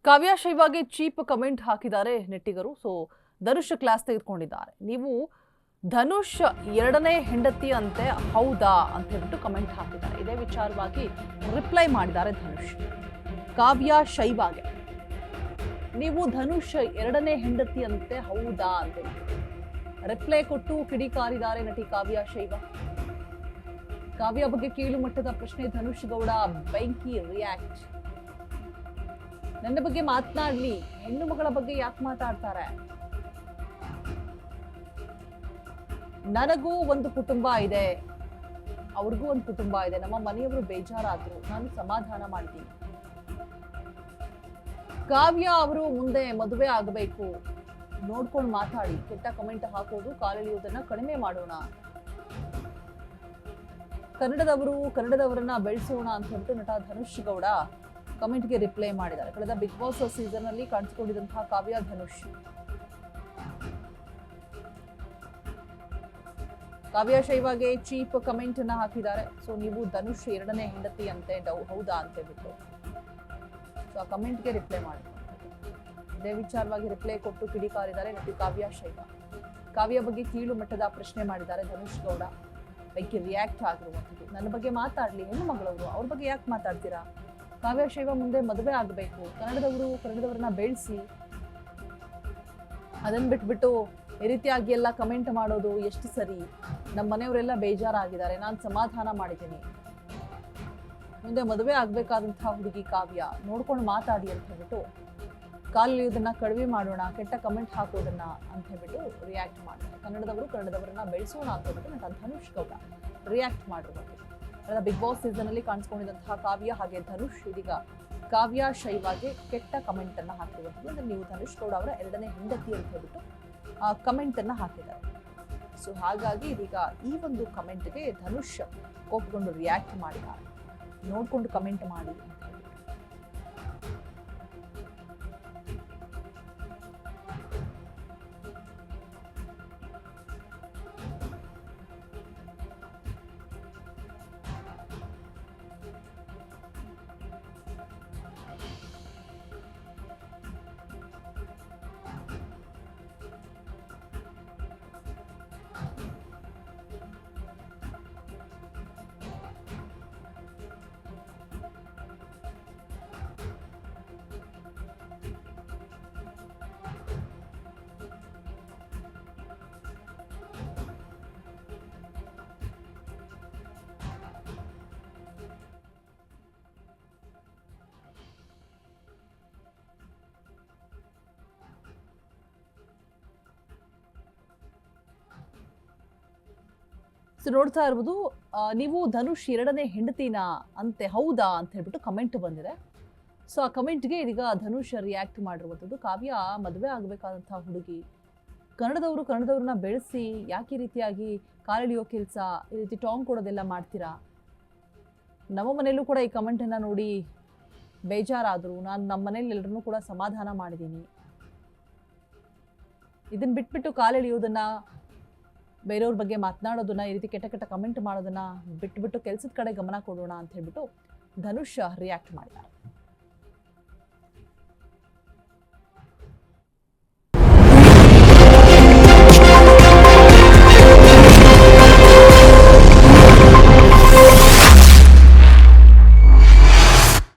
ಕಾವ್ಯ ಶೈವಾಗೆ cheap comment ಹಾಕಿದ್ದಾರೆ ನೆಟ್ಟಿಗರು. So Dhanush class ತೆಗೆದುಕೊಂಡಿದ್ದಾರೆ. ನೀವು ಧನುಷ್ ಎರಡನೇ ಹೆಂಡತಿ ಅಂತೆ ಹೌದಾ ಅಂತ ಹೇಳ್ಬಿಟ್ಟು ಕಮೆಂಟ್ ಹಾಕಿದ್ದಾರೆ. ಇದೇ ವಿಚಾರವಾಗಿ ರಿಪ್ಲೈ ಮಾಡಿದ್ದಾರೆ ಧನುಷ್. ಕಾವ್ಯ ಶೈವಾಗೆ ನೀವು ಧನುಷ್ ಎರಡನೇ ಹೆಂಡತಿ ಅಂತೆ ಹೌದಾ ಅಂತ ರಿಪ್ಲೈ ಕೊಟ್ಟು ಕಿಡಿಕಾರಿದ್ದಾರೆ ನಟಿ ಕಾವ್ಯ ಶೈವ. ಕಾವ್ಯ ಬಗ್ಗೆ ಕೀಳು ಮಟ್ಟದ ಪ್ರಶ್ನೆ ಧನುಷ್ ಗೌಡ ಬೆಂಕಿ ರಿಯಾಕ್ಟ್. ನನ್ನ ಬಗ್ಗೆ ಮಾತನಾಡ್ಲಿ, ಹೆಣ್ಣು ಮಗಳ ಬಗ್ಗೆ ಯಾಕೆ ಮಾತಾಡ್ತಾರೆ? ನನಗೂ ಒಂದು ಕುಟುಂಬ ಇದೆ, ಅವ್ರಿಗೂ ಒಂದು ಕುಟುಂಬ ಇದೆ. ನಮ್ಮ ಮನೆಯವರು ಬೇಜಾರಾದ್ರು, ನಾನು ಸಮಾಧಾನ ಮಾಡ್ತೀನಿ. ಕಾವ್ಯ ಅವರು ಮುಂದೆ ಮದುವೆ ಆಗಬೇಕು, ನೋಡ್ಕೊಂಡು ಮಾತಾಡಿ. ಕೆಟ್ಟ ಕಮೆಂಟ್ ಹಾಕೋದು, ಕಾಲೆಳೆಯುವುದನ್ನ ಕಡಿಮೆ ಮಾಡೋಣ. ಕನ್ನಡದವರನ್ನ ಬೆಳೆಸೋಣ ಅಂತ ಹೇಳ್ಬಿಟ್ಟು ನಟ ಧನುಷ್ ಗೌಡ ಕಮೆಂಟ್ಗೆ ರಿಪ್ಲೈ ಮಾಡಿದ್ದಾರೆ. ಕಳೆದ ಬಿಗ್ ಬಾಸ್ ಸೀಸನ್ ಅಲ್ಲಿ ಕಾಣಿಸಿಕೊಂಡಿದ್ದಂತಹ ಕಾವ್ಯ ಧನುಷ್. ಕಾವ್ಯ ಶೈವಾಗೆ ಚೀಪ್ ಕಮೆಂಟ್ ಅನ್ನ ಹಾಕಿದ್ದಾರೆ. ಸೊ ನೀವು ಧನುಷ್ ಎರಡನೇ ಹೆಂಡತಿ ಅಂತೆ ಹೌದಾ ಅಂತ ಹೇಳ್ಬಿಟ್ಟು ಸೊ ಆ ಕಮೆಂಟ್ಗೆ ರಿಪ್ಲೈ ಮಾಡಿ. ಇದೇ ವಿಚಾರವಾಗಿ ರಿಪ್ಲೈ ಕೊಟ್ಟು ಕಿಡಿಕಾರಿದ್ದಾರೆ ನಟಿ ಕಾವ್ಯ ಶೈವ. ಕಾವ್ಯ ಬಗ್ಗೆ ಕೀಳು ಮಟ್ಟದ ಪ್ರಶ್ನೆ ಮಾಡಿದ್ದಾರೆ ಧನುಷ್ ಗೌಡ. ಬೆಂಕಿ ರಿಯಾಕ್ಟ್ ಆಗಿರುವಂಥದ್ದು. ನನ್ನ ಬಗ್ಗೆ ಮಾತಾಡ್ಲಿ, ಹೆಣ್ಣು ಮಗಳವರು, ಅವ್ರ ಬಗ್ಗೆ ಯಾಕೆ ಮಾತಾಡ್ತೀರಾ? ಕಾವ್ಯ ಶೈವ ಮುಂದೆ ಮದುವೆ ಆಗಬೇಕು, ಕನ್ನಡದವರನ್ನ ಬೆಳೆಸಿ. ಅದನ್ನ ಬಿಟ್ಬಿಟ್ಟು ಈ ರೀತಿಯಾಗಿ ಎಲ್ಲ ಕಮೆಂಟ್ ಮಾಡೋದು ಎಷ್ಟು ಸರಿ? ನಮ್ಮ ಮನೆಯವರೆಲ್ಲ ಬೇಜಾರಾಗಿದ್ದಾರೆ, ನಾನು ಸಮಾಧಾನ ಮಾಡಿದ್ದೀನಿ. ಮುಂದೆ ಮದುವೆ ಆಗ್ಬೇಕಾದಂತಹ ಹುಡುಗಿ ಕಾವ್ಯ, ನೋಡ್ಕೊಂಡು ಮಾತಾಡಿ ಅಂತ ಹೇಳ್ಬಿಟ್ಟು ಕಾಲೆಳೆಯೋದನ್ನ ಕಡಿಮೆ ಮಾಡೋಣ, ಕೆಟ್ಟ ಕಮೆಂಟ್ ಹಾಕೋದನ್ನ ಅಂತ ಹೇಳ್ಬಿಟ್ಟು ರಿಯಾಕ್ಟ್ ಮಾಡ್ತಾರೆ. ಕನ್ನಡದವರನ್ನ ಬೆಳೆಸೋಣ ಅಂತ ಹೇಳ್ಬಿಟ್ಟು ನಟ ಧನುಷ್ ಗೌಡ ರಿಯಾಕ್ಟ್ ಮಾಡಿರುವಂಥದ್ದು. ಕಳೆದ ಬಿಗ್ ಬಾಸ್ ಸೀಸನ್ ಅಲ್ಲಿ ಕಾಣಿಸ್ಕೊಂಡಿದ್ದಂತಹ ಕಾವ್ಯ ಹಾಗೆ ಧನುಷ್ ಇದೀಗ ಕಾವ್ಯ ಶೈವಾಗೆ ಕೆಟ್ಟ ಕಮೆಂಟ್ ಅನ್ನ ಹಾಕಿರುವಂಥದ್ದು. ಅಂದ್ರೆ ನೀವು ಧನುಷ್ ಗೌಡ ಅವರ ಎರಡನೇ ಹೆಂಡತಿ ಅಂತ ಹೇಳ್ಬಿಟ್ಟು ಆ ಕಮೆಂಟ್ ಅನ್ನ ಹಾಕಿದ್ದಾರೆ. ಸೊ ಹಾಗಾಗಿ ಇದೀಗ ಈ ಒಂದು ಕಮೆಂಟ್ಗೆ ಧನುಷ್ ಕೋಪಗೊಂಡು ರಿಯಾಕ್ಟ್ ಮಾಡಿದ್ದಾರೆ. ನೋಡ್ಕೊಂಡು ಕಮೆಂಟ್ ಮಾಡಿ ಅಂತ ಹೇಳ್ಬಿಟ್ಟು. ಸೊ ನೋಡ್ತಾ ಇರ್ಬೋದು, ನೀವು ಧನುಷ್ ಎರಡನೇ ಹೆಂಡತಿನ ಅಂತೆ ಹೌದಾ ಅಂತ ಹೇಳ್ಬಿಟ್ಟು ಕಮೆಂಟ್ ಬಂದಿದೆ. ಸೊ ಆ ಕಮೆಂಟ್ಗೆ ಇದೀಗ ಧನುಷ್ ರಿಯಾಕ್ಟ್ ಮಾಡಿರುವಂಥದ್ದು. ಕಾವ್ಯ ಮದುವೆ ಆಗಬೇಕಾದಂತಹ ಹುಡುಗಿ, ಕನ್ನಡದವ್ರನ್ನ ಬೆಳೆಸಿ ಯಾಕೆ ಈ ರೀತಿಯಾಗಿ ಕಾಲೆಳೆಯೋ ಕೆಲಸ, ಈ ರೀತಿ ಟಾಂಗ್ ಕೊಡೋದೆಲ್ಲ ಮಾಡ್ತೀರಾ? ನಮ್ಮ ಮನೆಯಲ್ಲೂ ಕೂಡ ಈ ಕಮೆಂಟನ್ನು ನೋಡಿ ಬೇಜಾರಾದರು, ನಾನು ನಮ್ಮ ಮನೇಲಿ ಎಲ್ಲರನ್ನೂ ಕೂಡ ಸಮಾಧಾನ ಮಾಡಿದ್ದೀನಿ. ಇದನ್ನು ಬಿಟ್ಬಿಟ್ಟು ಕಾಲೆಳೆಯೋದನ್ನ, ಬೇರೆಯವ್ರ ಬಗ್ಗೆ ಮಾತನಾಡೋದನ್ನ, ಈ ರೀತಿ ಕೆಟ್ಟ ಕಮೆಂಟ್ ಮಾಡೋದನ್ನ ಬಿಟ್ಬಿಟ್ಟು ಕೆಲಸದ ಕಡೆ ಗಮನ ಕೊಡೋಣ ಅಂತ ಹೇಳ್ಬಿಟ್ಟು ಧನುಷ್ ರಿಯಾಕ್ಟ್ ಮಾಡಿದ್ದಾರೆ.